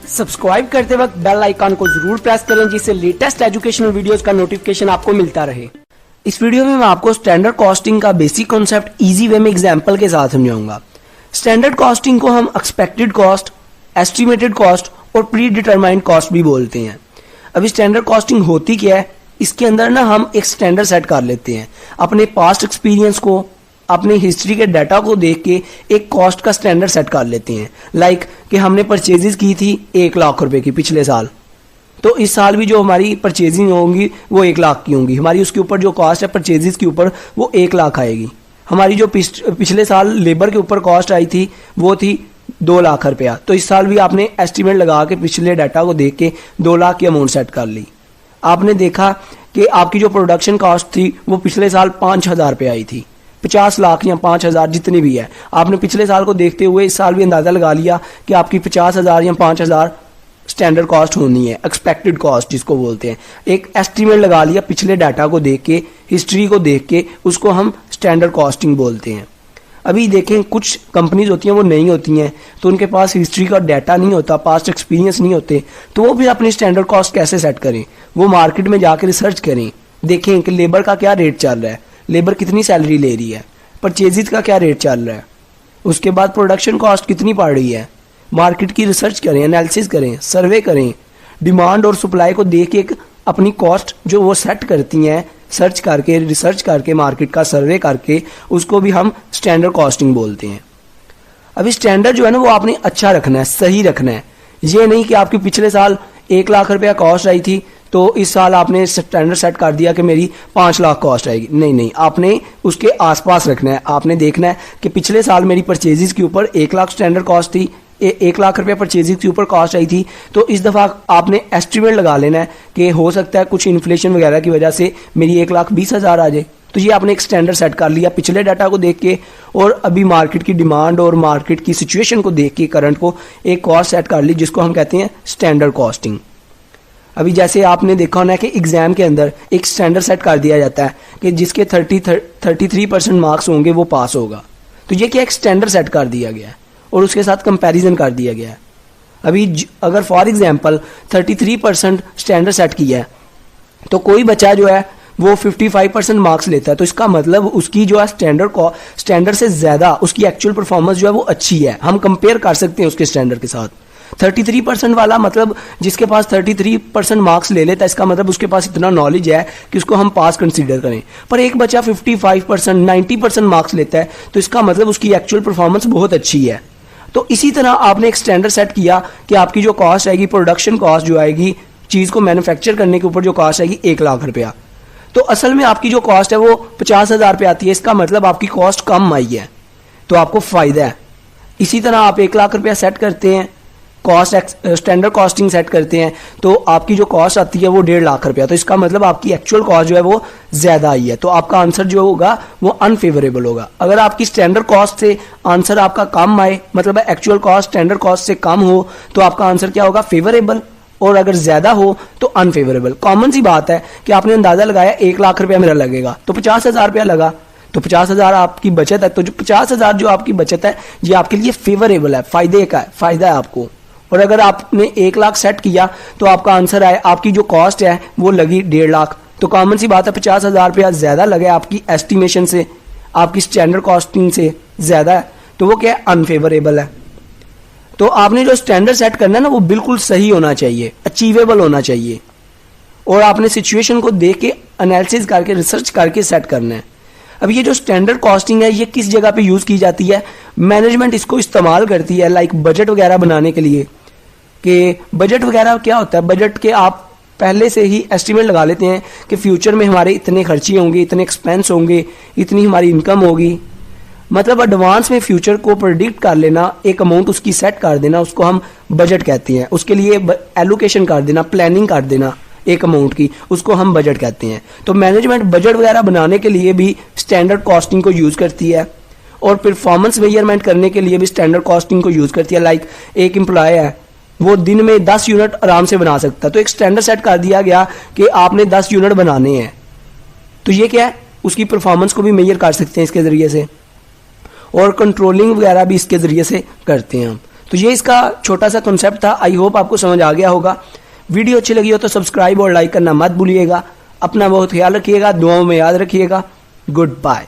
Subscribe करते वक्त bell icon को जरूर प्रेस करें जिससे लेटेस्ट एजुकेशनल वीडियोस का नोटिफिकेशन आपको मिलता रहे। इस वीडियो में मैं आपको स्टैंडर्ड कॉस्टिंग का बेसिक कॉन्सेप्ट इजी वे में एग्जांपल के साथ समझाऊंगा। स्टैंडर्ड कॉस्टिंग को हम एक्सपेक्टेड कॉस्ट, एस्टिमेटेड कॉस्ट और प्री डिटरमाइंड कॉस्ट भी बोलते हैं। अभी स्टैंडर्ड कॉस्टिंग होती क्या है, इसके अंदर ना हम एक स्टैंडर्ड सेट कर लेते हैं, अपने पास्ट एक्सपीरियंस को, अपने हिस्ट्री के डाटा को देख के एक कॉस्ट का स्टैंडर्ड सेट कर लेते हैं। लाइक कि हमने परचेजेस की थी 1 लाख रुपए की पिछले साल, तो इस साल भी जो हमारी परचेजिंग होंगी वो 1 लाख की होंगी। हमारी उसके ऊपर जो कॉस्ट है परचेजेस के ऊपर वो 1 लाख आएगी। हमारी जो पिछले साल लेबर के ऊपर कॉस्ट आई थी वो थी 2 लाख रुपया, तो इस साल भी आपने एस्टिमेट लगा के पिछले डाटा को देख के 2 लाख की अमाउंट सेट कर ली। आपने देखा कि आपकी जो प्रोडक्शन कॉस्ट थी वो पिछले साल 5,000 रुपये आई थी, 50 लाख या 5,000 जितनी भी है, आपने पिछले साल को देखते हुए इस साल भी अंदाजा लगा लिया कि आपकी 50,000 या 5,000 स्टैंडर्ड कॉस्ट होनी है, एक्सपेक्टेड कॉस्ट जिसको बोलते हैं। एक एस्टिमेट लगा लिया पिछले डाटा को देख के, हिस्ट्री को देख के, उसको हम स्टैंडर्ड कॉस्टिंग बोलते हैं। अभी देखें कुछ कंपनीज होती हैं वो नहीं होती हैं, तो उनके पास हिस्ट्री का डाटा नहीं होता, पास्ट एक्सपीरियंस नहीं होते, तो वो भी अपनी स्टैंडर्ड कॉस्ट कैसे सेट करें, वो मार्केट में जाकर रिसर्च करें, देखें कि लेबर का क्या रेट चल रहा है, लेबर कितनी सैलरी ले रही है, परचेजेस का क्या रेट चल रहा है, उसके बाद प्रोडक्शन कॉस्ट कितनी पड़ रही है, मार्केट की रिसर्च करें, एनालिसिस करें, सर्वे करें, डिमांड और सप्लाई को देख के अपनी कॉस्ट जो वो सेट करती हैं, सर्च करके, रिसर्च करके, मार्केट का सर्वे करके, उसको भी हम स्टैंडर्ड कॉस्टिंग बोलते हैं। अभी स्टैंडर्ड जो है ना वो आपने अच्छा रखना है, सही रखना है। ये नहीं कि आपकी पिछले साल 1 लाख रुपया कॉस्ट आई थी तो इस साल आपने स्टैंडर्ड सेट कर दिया कि मेरी 5 लाख कॉस्ट आएगी। नहीं, आपने उसके आसपास रखना है। आपने देखना है कि पिछले साल मेरी परचेजेस के ऊपर 1 लाख स्टैंडर्ड कॉस्ट थी, 1 लाख रुपया परचेजेस के ऊपर कॉस्ट आई थी, तो इस दफ़ा आपने एस्टिमेट लगा लेना है कि हो सकता है कुछ इन्फ्लेशन वगैरह की वजह से मेरी 1,20,000 आ जाए। तो ये आपने एक स्टैंडर्ड सेट कर लिया पिछले डाटा को देख के और अभी मार्केट की डिमांड और मार्केट की सिचुएशन को देख के करंट को एक कॉस्ट सेट कर ली जिसको हम कहते हैं स्टैंडर्ड कॉस्टिंग। अभी जैसे आपने देखा होना है कि एग्जाम के अंदर एक स्टैंडर्ड सेट कर दिया जाता है कि जिसके 33% मार्क्स होंगे वो पास होगा, तो ये क्या एक स्टैंडर्ड सेट कर दिया गया है और उसके साथ कंपैरिजन कर दिया गया है। अभी अगर फॉर एग्जांपल 33% स्टैंडर्ड सेट किया है तो कोई बच्चा जो है वो 55% मार्क्स लेता है, तो इसका मतलब उसकी जो है स्टैंडर्ड से ज़्यादा उसकी एक्चुअल परफॉर्मेंस जो है वो अच्छी है। हम कंपेयर कर सकते हैं उसके स्टैंडर्ड के साथ। 33% वाला मतलब जिसके पास 33% मार्क्स ले लेता है, इसका मतलब उसके पास इतना नॉलेज है कि उसको हम पास कंसीडर करें। पर एक बच्चा 55%, 90% मार्क्स लेता है, तो इसका मतलब उसकी एक्चुअल परफॉर्मेंस बहुत अच्छी है। तो इसी तरह आपने एक स्टैंडर्ड सेट किया कि आपकी जो कॉस्ट आएगी, प्रोडक्शन कॉस्ट जो आएगी, चीज़ को मैन्युफैक्चर करने के ऊपर जो कॉस्ट आएगी 1 लाख रुपया, तो असल में आपकी जो कॉस्ट है वो 50,000 रुपये आती है। इसका मतलब आपकी कॉस्ट कम आई है, तो आपको फ़ायदा है। इसी तरह आप 1 लाख रुपया सेट करते हैं, कॉस्ट स्टैंडर्ड कॉस्टिंग सेट करते हैं, तो आपकी जो कॉस्ट आती है वो 1.5 लाख रुपया, तो इसका मतलब आपकी एक्चुअल कॉस्ट जो है वो ज़्यादा आई है, तो आपका आंसर जो होगा वो अनफेवरेबल होगा। अगर आपकी स्टैंडर्ड कॉस्ट से आंसर आपका कम आए, मतलब एक्चुअल कॉस्ट स्टैंडर्ड कॉस्ट से कम हो, तो आपका आंसर क्या होगा, फेवरेबल, और अगर ज़्यादा हो तो अनफेवरेबल। कॉमन सी बात है कि आपने अंदाज़ा लगाया 1 लाख रुपया मेरा लगेगा, तो 50,000 रुपया लगा, तो 50,000 आपकी बचत है, तो जो 50,000 जो आपकी बचत है ये आपके लिए फेवरेबल है, फ़ायदा है आपको। और अगर आपने 1 लाख सेट किया तो आपका आंसर आए, आपकी जो कॉस्ट है वो लगी 1.5 लाख, तो कॉमन सी बात है 50,000 रुपया ज़्यादा लगे आपकी एस्टिमेशन से, आपकी स्टैंडर्ड कॉस्टिंग से ज़्यादा है, तो वो क्या है, अनफेवरेबल है। तो आपने जो स्टैंडर्ड सेट करना है ना वो बिल्कुल सही होना चाहिए, अचीवेबल होना चाहिए, और आपने सिचुएशन को देख के एनालिसिस करके, रिसर्च करके सेट करना है। अब ये जो स्टैंडर्ड कॉस्टिंग है ये किस जगह पे यूज़ की जाती है, मैनेजमेंट इसको इस्तेमाल करती है, लाइक बजट वगैरह बनाने के लिए। कि बजट वगैरह क्या होता है, बजट के आप पहले से ही एस्टिमेट लगा लेते हैं कि फ्यूचर में हमारे इतने खर्चे होंगे, इतने एक्सपेंस होंगे, इतनी हमारी इनकम होगी, मतलब एडवांस में फ्यूचर को प्रेडिक्ट कर लेना, एक अमाउंट उसकी सेट कर देना, उसको हम बजट कहते हैं। उसके लिए एलोकेशन कर देना, प्लानिंग कर देना एक अमाउंट की, उसको हम बजट कहते हैं। तो मैनेजमेंट बजट वगैरह बनाने के लिए भी स्टैंडर्ड कॉस्टिंग को यूज़ करती है, और परफॉर्मेंस मेजरमेंट करने के लिए भी स्टैंडर्ड कॉस्टिंग को यूज़ करती है। लाइक एक एम्प्लॉय है, वो दिन में 10 यूनिट आराम से बना सकता है, तो एक स्टैंडर्ड सेट कर दिया गया कि आपने 10 यूनिट बनाने हैं, तो ये क्या है, उसकी परफॉर्मेंस को भी मेजर कर सकते हैं इसके ज़रिए से, और कंट्रोलिंग वगैरह भी इसके ज़रिए से करते हैं हम। तो ये इसका छोटा सा कॉन्सेप्ट था। आई होप आपको समझ आ गया होगा। वीडियो अच्छी लगी हो तो सब्सक्राइब और लाइक करना मत भूलिएगा। अपना बहुत ख्याल रखिएगा, दुआओं में याद रखिएगा। Good bye.